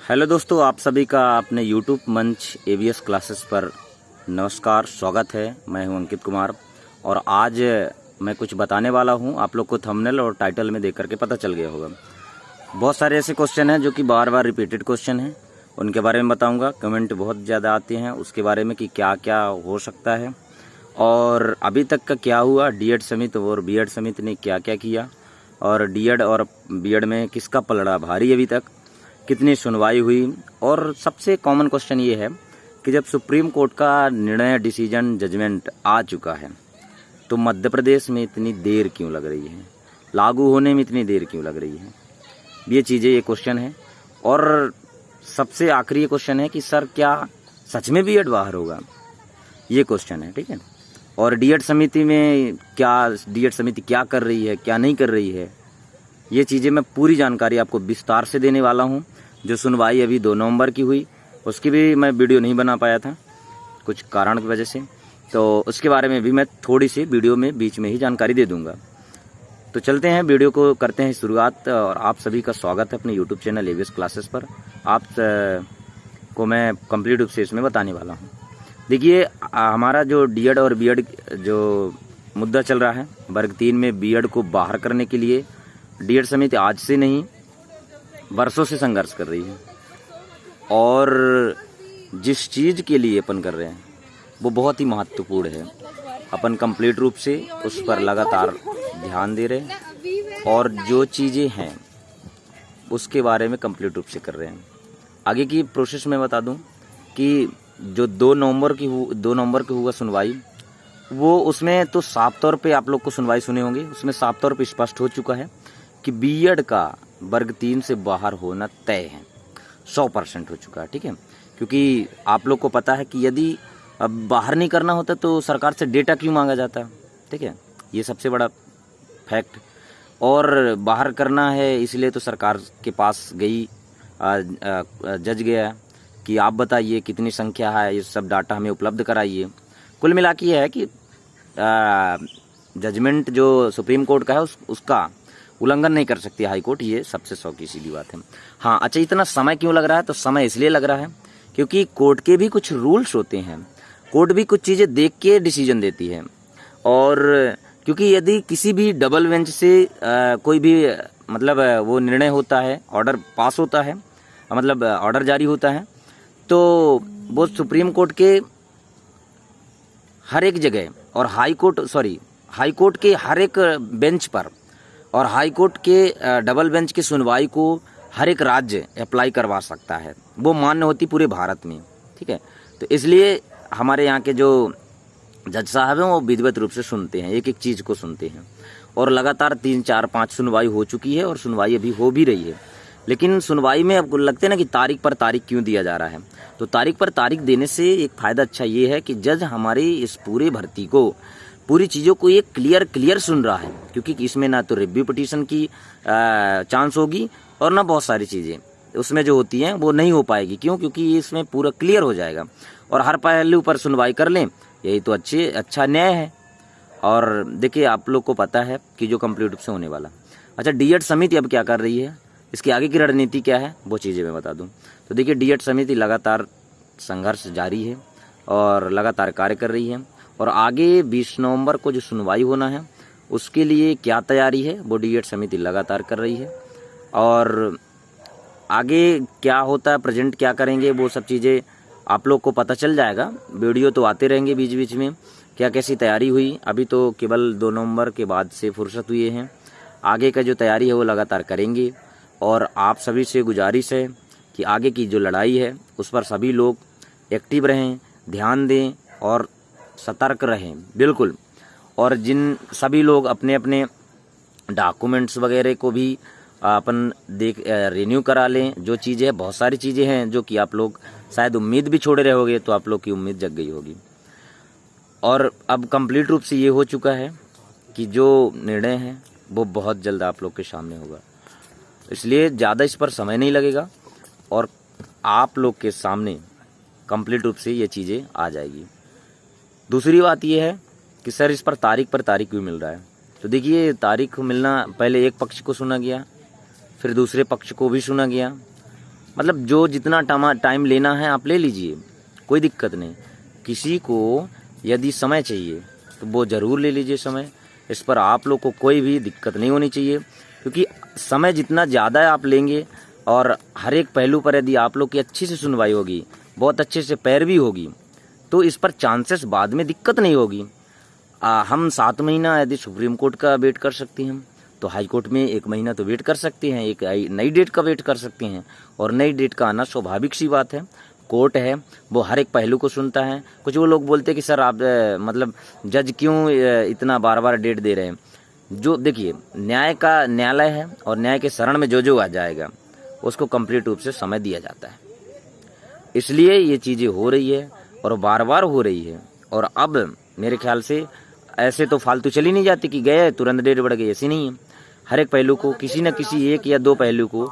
Hello दोस्तों, आप सभी का अपने YouTube मंच AVS क्लासेस पर नमस्कार, स्वागत है। मैं हूं अंकित कुमार और आज मैं कुछ बताने वाला हूं। आप लोग को थंबनेल और टाइटल में देख करके पता चल गया होगा। बहुत सारे ऐसे क्वेश्चन हैं जो कि बार बार रिपीटेड क्वेश्चन हैं, उनके बारे में बताऊंगा। कमेंट बहुत ज़्यादा आते हैं उसके बारे में कि क्या क्या हो सकता है और अभी तक का क्या हुआ, D.Ed समिति और B.Ed समिति ने क्या क्या किया और D.Ed और B.Ed में किसका पलड़ा भारी अभी तक, कितनी सुनवाई हुई। और सबसे कॉमन क्वेश्चन ये है कि जब सुप्रीम कोर्ट का निर्णय, डिसीजन, जजमेंट आ चुका है तो मध्य प्रदेश में इतनी देर क्यों लग रही है, लागू होने में इतनी देर क्यों लग रही है, ये चीज़ें, ये क्वेश्चन है। और सबसे आखिरी क्वेश्चन है कि सर क्या सच में B.Ed बाहर होगा, ये क्वेश्चन है, ठीक है। और D.Ed समिति में क्या, D.Ed समिति क्या कर रही है, क्या नहीं कर रही है, ये चीज़ें मैं पूरी जानकारी आपको विस्तार से देने वाला हूँ। जो सुनवाई अभी 2 नवंबर की हुई उसकी भी मैं वीडियो नहीं बना पाया था कुछ कारण की वजह से, तो उसके बारे में भी मैं थोड़ी सी वीडियो में बीच में ही जानकारी दे दूंगा। तो चलते हैं, वीडियो को करते हैं शुरुआत। और आप सभी का स्वागत है अपने YouTube चैनल AVS क्लासेस पर। आप को मैं कंप्लीट रूप से इसमें बताने वाला हूँ। देखिए, हमारा जो D.Ed और B.Ed जो मुद्दा चल रहा है, वर्ग 3 में B.Ed को बाहर करने के लिए D.Ed समिति आज से नहीं वर्षों से संघर्ष कर रही है। और जिस चीज़ के लिए अपन कर रहे हैं वो बहुत ही महत्वपूर्ण है। अपन कंप्लीट रूप से उस पर लगातार ध्यान दे रहे हैं और जो चीज़ें हैं उसके बारे में कंप्लीट रूप से कर रहे हैं। आगे की प्रोसेस में बता दूं कि जो 2 नवंबर की हुआ सुनवाई, वो उसमें तो साफ तौर पे आप लोग को सुनवाई सुने होंगे, उसमें साफ तौर पे स्पष्ट हो चुका है कि B.Ed का वर्ग 3 से बाहर होना तय है, 100% हो चुका है, ठीक है। क्योंकि आप लोग को पता है कि यदि अब बाहर नहीं करना होता तो सरकार से डेटा क्यों मांगा जाता, ठीक है, ये सबसे बड़ा फैक्ट। और बाहर करना है इसलिए तो सरकार के पास गई, जज गया कि आप बताइए कितनी संख्या है, ये सब डाटा हमें उपलब्ध कराइए। कुल मिला के ये है कि जजमेंट जो सुप्रीम कोर्ट का है उसका उल्लंघन नहीं कर सकती हाई कोर्ट, ये सबसे 100 की सीधी बात है। हाँ, अच्छा, इतना समय क्यों लग रहा है? तो समय इसलिए लग रहा है क्योंकि कोर्ट के भी कुछ रूल्स होते हैं, कोर्ट भी कुछ चीज़ें देख के डिसीजन देती है। और क्योंकि यदि किसी भी डबल बेंच से कोई भी मतलब वो निर्णय होता है, ऑर्डर पास होता है, मतलब ऑर्डर जारी होता है, तो वो सुप्रीम कोर्ट के हर एक जगह और हाई कोर्ट के हर एक बेंच पर और हाई कोर्ट के डबल बेंच की सुनवाई को हर एक राज्य अप्लाई करवा सकता है, वो मान्य होती पूरे भारत में, ठीक है। तो इसलिए हमारे यहाँ के जो जज साहब हैं वो विधिवत रूप से सुनते हैं, एक एक चीज़ को सुनते हैं। और लगातार 3, 4, 5 सुनवाई हो चुकी है और सुनवाई अभी हो भी रही है। लेकिन सुनवाई में अब लगता है ना कि तारीख पर तारीख क्यों दिया जा रहा है। तो तारीख पर तारीख देने से एक फ़ायदा अच्छा ये है कि जज हमारी इस पूरे भर्ती को, पूरी चीज़ों को ये क्लियर सुन रहा है, क्योंकि इसमें ना तो रिव्यू पिटीशन की चांस होगी और ना बहुत सारी चीज़ें उसमें जो होती हैं वो नहीं हो पाएगी। क्यों? क्योंकि इसमें पूरा क्लियर हो जाएगा और हर पहलू पर सुनवाई कर लें, यही तो अच्छा न्याय है। और देखिए, आप लोग को पता है कि जो कंप्लीट रूप से होने वाला। अच्छा, D.Ed समिति अब क्या कर रही है, इसकी आगे की रणनीति क्या है, वो चीज़ें मैं बता दूं। तो देखिए, D.Ed समिति लगातार संघर्ष जारी है और लगातार कार्य कर रही है। और आगे 20 नवंबर को जो सुनवाई होना है उसके लिए क्या तैयारी है वो D.Ed समिति लगातार कर रही है। और आगे क्या होता है, प्रेजेंट क्या करेंगे, वो सब चीज़ें आप लोग को पता चल जाएगा। वीडियो तो आते रहेंगे बीच बीच में, क्या कैसी तैयारी हुई। अभी तो केवल 2 नवंबर के बाद से फुर्सत हुई है, आगे का जो तैयारी है वो लगातार करेंगे। और आप सभी से गुजारिश है कि आगे की जो लड़ाई है उस पर सभी लोग एक्टिव रहें, ध्यान दें और सतर्क रहें, बिल्कुल। और जिन सभी लोग अपने अपने डॉक्यूमेंट्स वगैरह को भी अपन रिन्यू करा लें। जो चीज़ें हैं, बहुत सारी चीज़ें हैं जो कि आप लोग शायद उम्मीद भी छोड़े रहे होगे, तो आप लोग की उम्मीद जग गई होगी। और अब कंप्लीट रूप से ये हो चुका है कि जो निर्णय है वो बहुत जल्द आप लोग के सामने होगा, इसलिए ज़्यादा इस पर समय नहीं लगेगा और आप लोग के सामने कंप्लीट रूप से ये चीज़ें आ जाएगी। दूसरी बात ये है कि सर इस पर तारीख क्यों मिल रहा है। तो देखिए, तारीख मिलना, पहले एक पक्ष को सुना गया, फिर दूसरे पक्ष को भी सुना गया, मतलब जो जितना टाइम लेना है आप ले लीजिए, कोई दिक्कत नहीं। किसी को यदि समय चाहिए तो वो ज़रूर ले लीजिए समय, इस पर आप लोग को कोई भी दिक्कत नहीं होनी चाहिए, क्योंकि समय जितना ज़्यादा आप लेंगे और हर एक पहलू पर यदि आप लोग की अच्छी से सुनवाई होगी, बहुत अच्छे से पैरवी होगी, तो इस पर चांसेस बाद में दिक्कत नहीं होगी। हम 7 महीना यदि सुप्रीम कोर्ट का वेट कर सकते हैं तो हाई कोर्ट में 1 महीना तो वेट कर सकते हैं, एक नई डेट का वेट कर सकते हैं। और नई डेट का आना स्वाभाविक सी बात है। कोर्ट है वो हर एक पहलू को सुनता है। कुछ वो लोग बोलते हैं कि सर आप मतलब जज क्यों इतना बार बार डेट दे रहे हैं। जो देखिए, न्याय का न्यायालय है और न्याय के शरण में जो आ जाएगा उसको कंप्लीट रूप से समय दिया जाता है। इसलिए ये चीज़ें हो रही है और बार बार हो रही है। और अब मेरे ख्याल से ऐसे तो फालतू चली नहीं जाती कि गए तुरंत डेट बढ़ गई, ऐसी नहीं है। हर एक पहलू को किसी न किसी 1 या 2 पहलू को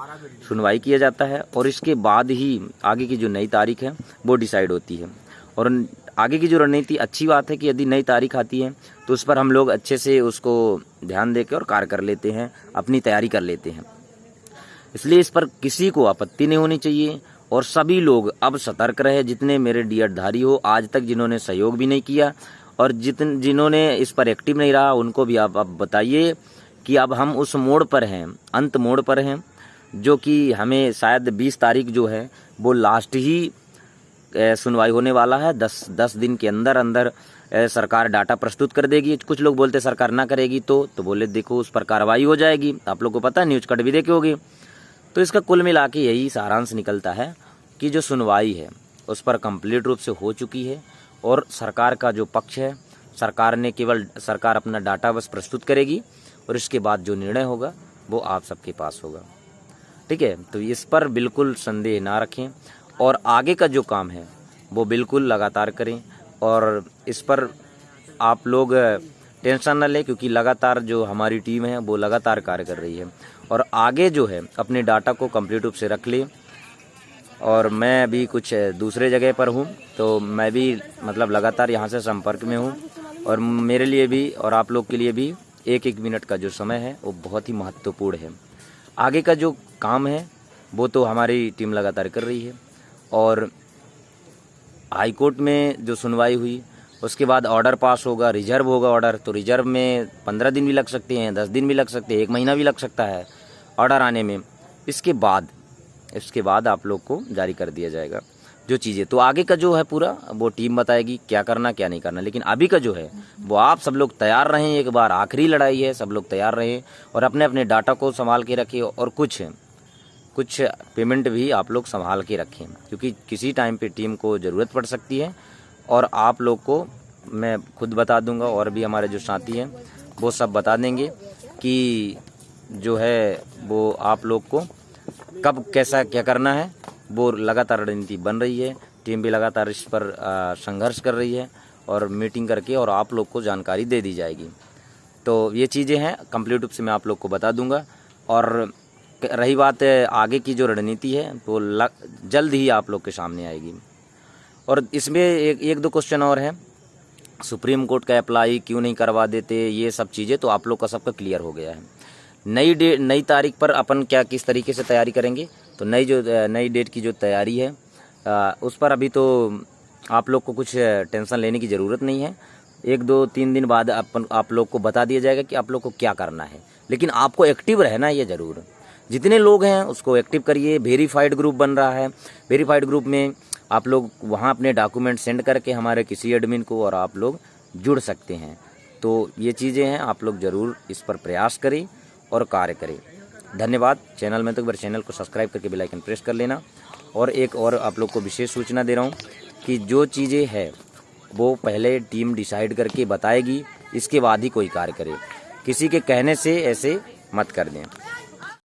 सुनवाई किया जाता है और इसके बाद ही आगे की जो नई तारीख है वो डिसाइड होती है। और आगे की जो रणनीति, अच्छी बात है कि यदि नई तारीख आती है तो उस पर हम लोग अच्छे से उसको ध्यान देकर और कार्य कर लेते हैं, अपनी तैयारी कर लेते हैं। इसलिए इस पर किसी को आपत्ति नहीं होनी चाहिए और सभी लोग अब सतर्क रहे। जितने मेरे डीएड-धारी हो आज तक जिन्होंने सहयोग भी नहीं किया और जिन्होंने इस पर एक्टिव नहीं रहा, उनको भी आप बताइए कि अब हम उस मोड़ पर हैं, अंत मोड़ पर हैं, जो कि हमें शायद 20 तारीख जो है वो लास्ट ही सुनवाई होने वाला है। 10 दिन के अंदर अंदर सरकार डाटा प्रस्तुत कर देगी। कुछ लोग बोलते सरकार ना करेगी तो बोले देखो उस पर कार्रवाई हो जाएगी। आप लोग को पता है, न्यूज़ कट भी देखे होगे। तो इसका कुल मिला के यही सारांश निकलता है कि जो सुनवाई है उस पर कंप्लीट रूप से हो चुकी है और सरकार का जो पक्ष है, सरकार अपना डाटा बस प्रस्तुत करेगी और इसके बाद जो निर्णय होगा वो आप सबके पास होगा। ठीक है, तो इस पर बिल्कुल संदेह ना रखें और आगे का जो काम है वो बिल्कुल लगातार करें। और इस पर आप लोग टेंशन न लें, क्योंकि लगातार जो हमारी टीम है वो लगातार कार्य कर रही है और आगे जो है अपने डाटा को कंप्लीट रूप से रख लें। और मैं अभी कुछ दूसरे जगह पर हूँ तो मैं भी मतलब लगातार यहाँ से संपर्क में हूँ और मेरे लिए भी और आप लोग के लिए भी 1-1 मिनट का जो समय है वो बहुत ही महत्वपूर्ण है। आगे का जो काम है वो तो हमारी टीम लगातार कर रही है और हाई कोर्ट में जो सुनवाई हुई उसके बाद ऑर्डर पास होगा, रिजर्व होगा ऑर्डर। तो रिजर्व में 15 दिन भी लग सकते हैं, 10 दिन भी लग सकते हैं, 1 महीना भी लग सकता है ऑर्डर आने में। इसके बाद आप लोग को जारी कर दिया जाएगा जो चीज़ें। तो आगे का जो है पूरा वो टीम बताएगी क्या करना क्या नहीं करना। लेकिन अभी का जो है वो आप सब लोग तैयार रहें। एक बार आखिरी लड़ाई है, सब लोग तैयार रहें और अपने अपने डाटा को संभाल के रखें और कुछ पेमेंट भी आप लोग संभाल के रखें, क्योंकि किसी टाइम पे टीम को ज़रूरत पड़ सकती है। और आप लोग को मैं खुद बता दूंगा और भी हमारे जो साथी हैं वो सब बता देंगे कि जो है वो आप लोग को कब कैसा क्या करना है। वो लगातार रणनीति बन रही है, टीम भी लगातार इस पर संघर्ष कर रही है और मीटिंग करके और आप लोग को जानकारी दे दी जाएगी। तो ये चीज़ें हैं, कंप्लीट रूप से मैं आप लोग को बता दूंगा। और रही बात आगे की जो रणनीति है तो जल्द ही आप लोग के सामने आएगी। और इसमें एक दो क्वेश्चन और है, सुप्रीम कोर्ट का अप्लाई क्यों नहीं करवा देते, ये सब चीज़ें तो आप लोग का सबका क्लियर हो गया है। नई तारीख पर अपन क्या किस तरीके से तैयारी करेंगे, तो नई डेट की जो तैयारी है उस पर अभी तो आप लोग को कुछ टेंशन लेने की ज़रूरत नहीं है। 1-2-3 दिन बाद आप लोग को बता दिया जाएगा कि आप लोग को क्या करना है। लेकिन आपको एक्टिव रहना है, ये ज़रूर। जितने लोग हैं उसको एक्टिव करिए। वेरीफाइड ग्रुप बन रहा है, वेरीफाइड ग्रुप में आप लोग वहाँ अपने डॉक्यूमेंट सेंड करके हमारे किसी एडमिन को और आप लोग जुड़ सकते हैं। तो ये चीज़ें हैं, आप लोग ज़रूर इस पर प्रयास करें और कार्य करें। धन्यवाद। चैनल में तो एक बार चैनल को सब्सक्राइब करके बेल आइकन प्रेस कर लेना। और एक और आप लोग को विशेष सूचना दे रहा हूँ कि जो चीज़ें हैं वो पहले टीम डिसाइड करके बताएगी, इसके बाद ही कोई कार्य करे। किसी के कहने से ऐसे मत कर दें।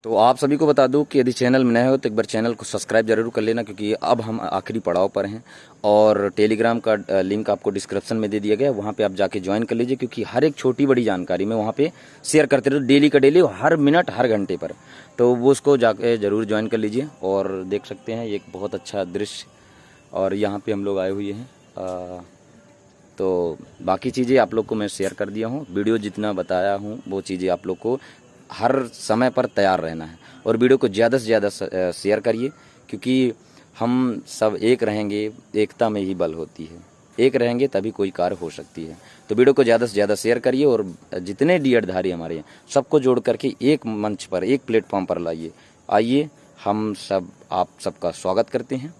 तो आप सभी को बता दूं कि यदि चैनल में नए हो तो एक बार चैनल को सब्सक्राइब जरूर कर लेना, क्योंकि अब हम आखिरी पड़ाव पर हैं। और टेलीग्राम का लिंक आपको डिस्क्रिप्शन में दे दिया गया है, वहाँ पे आप जाके ज्वाइन कर लीजिए, क्योंकि हर एक छोटी बड़ी जानकारी मैं वहाँ पे शेयर करते रहते डेली का डेली, हर मिनट हर घंटे पर। तो वो उसको जाके ज़रूर ज्वाइन कर लीजिए। और देख सकते हैं एक बहुत अच्छा दृश्य, और यहाँ पर हम लोग आए हुए हैं। तो बाकी चीज़ें आप लोग को मैं शेयर कर दिया हूँ। वीडियो जितना बताया हूँ वो चीज़ें आप लोग को हर समय पर तैयार रहना है और वीडियो को ज़्यादा से ज़्यादा शेयर करिए, क्योंकि हम सब एक रहेंगे, एकता में ही बल होती है। एक रहेंगे तभी कोई कार्य हो सकती है। तो वीडियो को ज़्यादा से ज़्यादा शेयर करिए और जितने डीएड-धारी हमारे हैं सबको जोड़ करके एक मंच पर, एक प्लेटफॉर्म पर लाइए। आइए, हम सब आप सबका स्वागत करते हैं।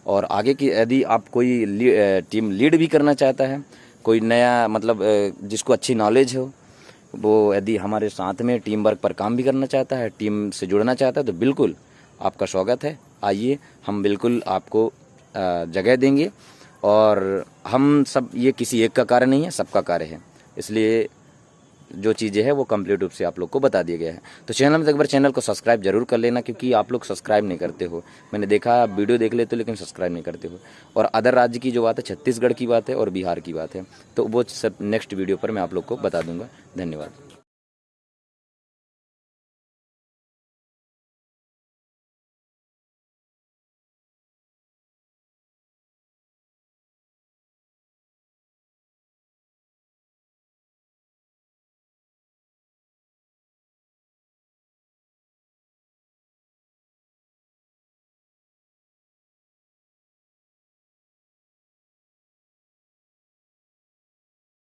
और आगे की यदि आप कोई टीम लीड भी करना चाहता है, कोई नया मतलब जिसको अच्छी नॉलेज हो, वो यदि हमारे साथ में टीम वर्क पर काम भी करना चाहता है, टीम से जुड़ना चाहता है, तो बिल्कुल आपका स्वागत है। आइए, हम बिल्कुल आपको जगह देंगे। और हम सब, ये किसी एक का कार्य नहीं है, सबका कार्य है। इसलिए जो चीज़ें हैं वो कंप्लीट रूप से आप लोग को बता दिया गया है। तो चैनल में एक बार चैनल को सब्सक्राइब जरूर कर लेना, क्योंकि आप लोग सब्सक्राइब नहीं करते हो। मैंने देखा, वीडियो देख लेते हो लेकिन सब्सक्राइब नहीं करते हो। और अदर राज्य की जो बात है, छत्तीसगढ़ की बात है और बिहार की बात है, तो वो सब नेक्स्ट वीडियो पर मैं आप लोग को बता दूंगा। धन्यवाद।